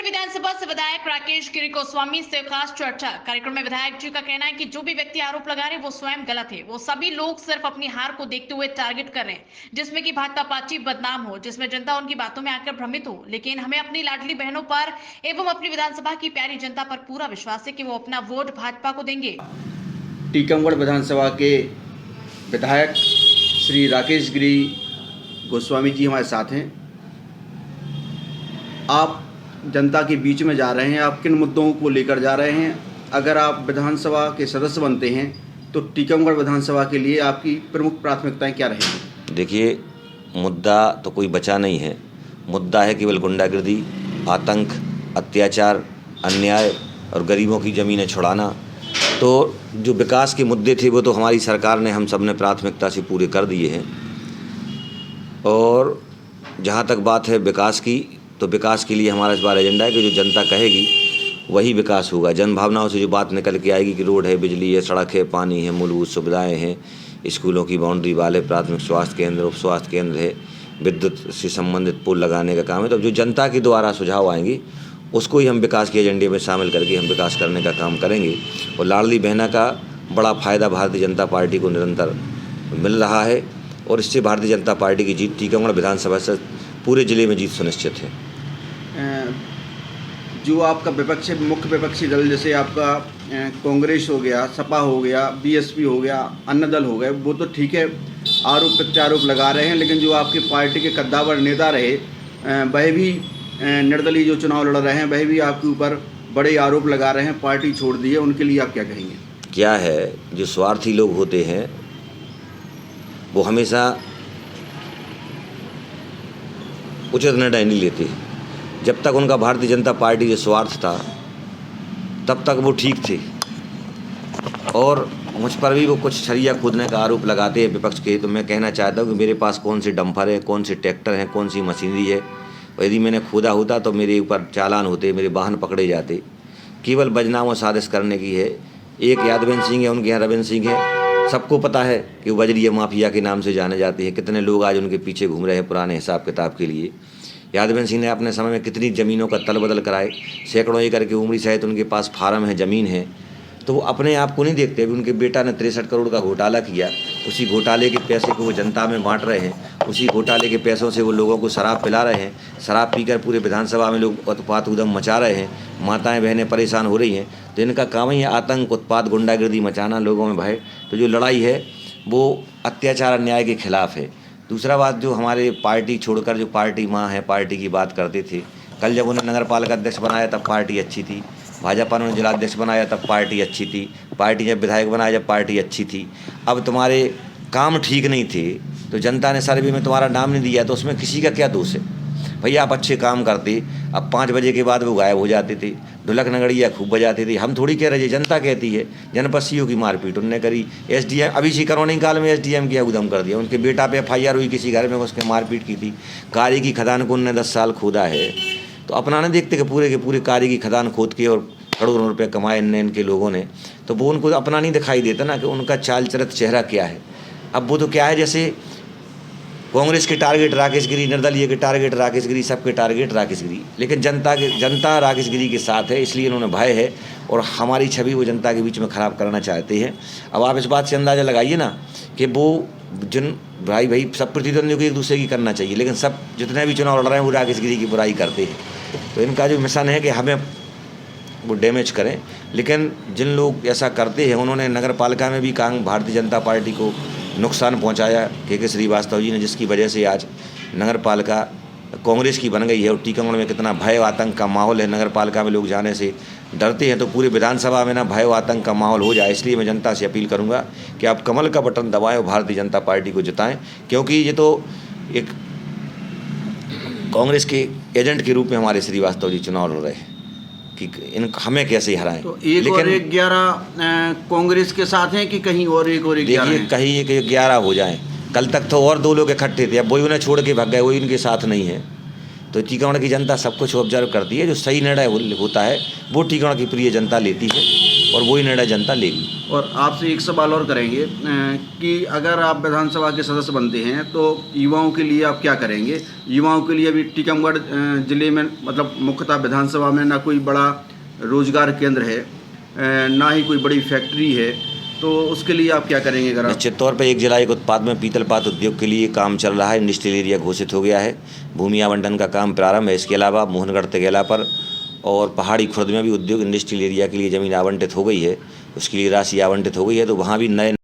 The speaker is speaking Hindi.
टीकमगढ़ विधानसभा से विधायक राकेश गिरी गोस्वामी से खास चर्चा। कार्यक्रम में विधायक जी का कहना है कि जो भी व्यक्ति आरोप लगा रहे हैं वो स्वयं गलत है। वो सभी लोग सिर्फ अपनी हार को देखते हुए टारगेट कर रहे हैं, जिसमें कि भाजपा पार्टी बदनाम हो, जिसमें जनता उनकी बातों में आकर भ्रमित हो। लेकिन हमें अपनी लाडली बहनों पर एवं अपनी विधानसभा की प्यारी जनता पर पूरा विश्वास है कि वो अपना वोट भाजपा को देंगे। टीकमगढ़ विधानसभा के विधायक श्री राकेश गिरी गोस्वामी जी हमारे साथ हैं। आप जनता के बीच में जा रहे हैं, आप किन मुद्दों को लेकर जा रहे हैं? अगर आप विधानसभा के सदस्य बनते हैं तो टीकमगढ़ विधानसभा के लिए आपकी प्रमुख प्राथमिकताएं क्या रहेंगी? देखिए, मुद्दा तो कोई बचा नहीं है। मुद्दा है केवल गुंडागर्दी, आतंक, अत्याचार, अन्याय और गरीबों की ज़मीनें छुड़ाना। तो जो विकास के मुद्दे थे वो तो हमारी सरकार ने हम सब ने प्राथमिकता से पूरे कर दिए हैं। और जहाँ तक बात है विकास की, तो विकास के लिए हमारा इस बार एजेंडा है कि जो जनता कहेगी वही विकास होगा। जन भावनाओं से जो बात निकल के आएगी कि रोड है, बिजली है, सड़क है, पानी है, मूलभूत सुविधाएं हैं, स्कूलों की बाउंड्री वाले, प्राथमिक स्वास्थ्य केंद्र, उप स्वास्थ्य केंद्र है, विद्युत से संबंधित पुल लगाने का काम है। तो जो जनता के द्वारा सुझाव आएंगी उसको ही हम विकास के एजेंडे में शामिल करके हम विकास करने का काम करेंगे। और लाडली बहना का बड़ा फ़ायदा भारतीय जनता पार्टी को निरंतर मिल रहा है और इससे भारतीय जनता पार्टी की जीत टीकमगढ़ विधानसभा से पूरे ज़िले में जीत सुनिश्चित है। जो आपका विपक्षी मुख्य विपक्षी दल जैसे आपका कांग्रेस हो गया, सपा हो गया, बीएसपी हो गया, अन्य दल हो गए, वो तो ठीक है आरोप प्रत्यारोप लगा रहे हैं, लेकिन जो आपकी पार्टी के कद्दावर नेता रहे वह भी निर्दलीय जो चुनाव लड़ रहे हैं वह भी आपके ऊपर बड़े आरोप लगा रहे हैं, पार्टी छोड़ दी है। उनके लिए आप क्या कहेंगे? क्या है, जो स्वार्थी लोग होते हैं वो हमेशा उचित निर्णय नहीं लेते। जब तक उनका भारतीय जनता पार्टी से स्वार्थ था तब तक वो ठीक थे और मुझ पर भी वो कुछ छरिया खोदने का आरोप लगाते हैं विपक्ष के। तो मैं कहना चाहता हूँ कि मेरे पास कौन से डंपर है, कौन से ट्रैक्टर हैं, कौन सी मशीनरी है, और यदि मैंने खोदा होता तो मेरे ऊपर चालान होते, मेरे वाहन पकड़े जाते। केवल बदनाम और साजिश करने की है। एक यादवेंद्र सिंह है, उनके यहाँ रविंद्र सिंह है, सबको पता है कि वो बजरीय माफिया के नाम से जाने जाते हैं। कितने लोग आज उनके पीछे घूम रहे हैं पुराने हिसाब किताब के लिए। यादवेंद्र सिंह ने अपने समय में कितनी ज़मीनों का तल बदल कराए, सैकड़ों एकड़ की उमरी सहित उनके पास फार्म है, ज़मीन है। तो वो अपने आप को नहीं देखते। अभी उनके बेटा ने 63 करोड़ का घोटाला किया, उसी घोटाले के पैसे को वो जनता में बांट रहे हैं, उसी घोटाले के पैसों से वो लोगों को शराब पिला रहे हैं। शराब पीकर पूरे विधानसभा में लोग उत्पात उदम मचा रहे हैं, माताएं बहनें परेशान हो रही हैं। तो इनका काम ही है आतंक, उत्पात, गुंडागर्दी मचाना, लोगों में भय। तो जो लड़ाई है वो अत्याचार अन्याय के खिलाफ है। दूसरा बात, जो हमारे पार्टी छोड़कर जो पार्टी माँ है, पार्टी की बात करते थे, कल जब उन्हें नगर पालिका अध्यक्ष बनाया तब पार्टी अच्छी थी, भाजपा ने जिलाध्यक्ष बनाया तब पार्टी अच्छी थी, पार्टी जब विधायक बनाया जब पार्टी अच्छी थी। अब तुम्हारे काम ठीक नहीं थे तो जनता ने सर्वे में तुम्हारा नाम नहीं दिया, तो उसमें किसी का क्या दोष है? भैया आप अच्छे काम करते, अब 5 बजे के बाद वो गायब हो जाते थे, ढोलक नगड़िया खूब बजाते थे। हम थोड़ी कह रहे, जनता कहती है। जनपद सीओ की मारपीट उनने करी, एसडीएम अभी इसी करोनी काल में एसडीएम की उदम कर दिया। उनके बेटा पे FIR हुई, किसी घर में उसके मारपीट की थी। कारी की खदान को उनने 10 साल खोदा है। तो अपना नहीं देखते कि पूरे के पूरे कारी की खदान खोद के और करोड़ों रुपये कमाए इनके लोगों ने, तो वो उनको अपना नहीं दिखाई देता ना कि उनका चाल चरित्र चेहरा क्या है। अब वो तो क्या है, जैसे कांग्रेस के टारगेट राकेश गिरी, निर्दलीय के टारगेट राकेश गिरी, सबके टारगेट राकेश गिरी, लेकिन जनता राकेश गिरी के साथ है, इसलिए इन्होंने भय है और हमारी छवि वो जनता के बीच में ख़राब करना चाहते हैं। अब आप इस बात से अंदाज़ा लगाइए ना कि वो जिन भाई सब प्रतिद्वंदियों को एक दूसरे की करना चाहिए, लेकिन सब जितने भी चुनाव लड़ रहे हैं वो राकेश गिरी की बुराई करते हैं। तो इनका जो मिशन है कि हमें वो डैमेज करें, लेकिन जिन लोग ऐसा करते हैं उन्होंने नगर पालिका में भी काम भारतीय जनता पार्टी को नुकसान पहुंचाया। के श्रीवास्तव जी ने, जिसकी वजह से आज नगर पालिका कांग्रेस की बन गई है और टीकमगढ़ में कितना भय आतंक का माहौल है। नगर पालिका में लोग जाने से डरते हैं, तो पूरे विधानसभा में ना भय आतंक का माहौल हो जाए। इसलिए मैं जनता से अपील करूंगा कि आप कमल का बटन दबाएं और भारतीय जनता पार्टी को जिताएं, क्योंकि ये तो एक कांग्रेस के एजेंट के रूप में हमारे श्रीवास्तव जी चुनाव लड़ रहे हैं कि हमें कैसे हराएं। तो एक और 11 कांग्रेस के साथ हैं कि कहीं और एक 11? देखिए, कहीं एक 11 हो जाएं। कल तक तो और 2 लोग इकट्ठे थे, अब वही उन्हें छोड़ के भाग गए, वही उनके साथ नहीं है। तो टीकमगढ़ की जनता सब कुछ ऑब्जर्व करती है। जो सही निर्णय होता है वो टीकमगढ़ की प्रिय जनता लेती है। और वही निर्णय जनता लेगी। और आपसे एक सवाल और करेंगे कि अगर आप विधानसभा के सदस्य बनते हैं तो युवाओं के लिए आप क्या करेंगे? युवाओं के लिए अभी टीकमगढ़ ज़िले में मतलब मुख्यतः विधानसभा में ना कोई बड़ा रोजगार केंद्र है, ना ही कोई बड़ी फैक्ट्री है, तो उसके लिए आप क्या करेंगे? अगर निश्चित तौर पर एक जिला एक उत्पाद में पीतल पात उद्योग के लिए काम चल रहा है, इंडस्ट्रियल एरिया घोषित हो गया है, भूमि आवंटन का काम प्रारंभ है। इसके अलावा मोहनगढ़ तेगेला पर और पहाड़ी खुर्द में भी उद्योग इंडस्ट्रियल एरिया के लिए ज़मीन आवंटित हो गई है, उसके लिए राशि आवंटित हो गई है, तो वहाँ भी नए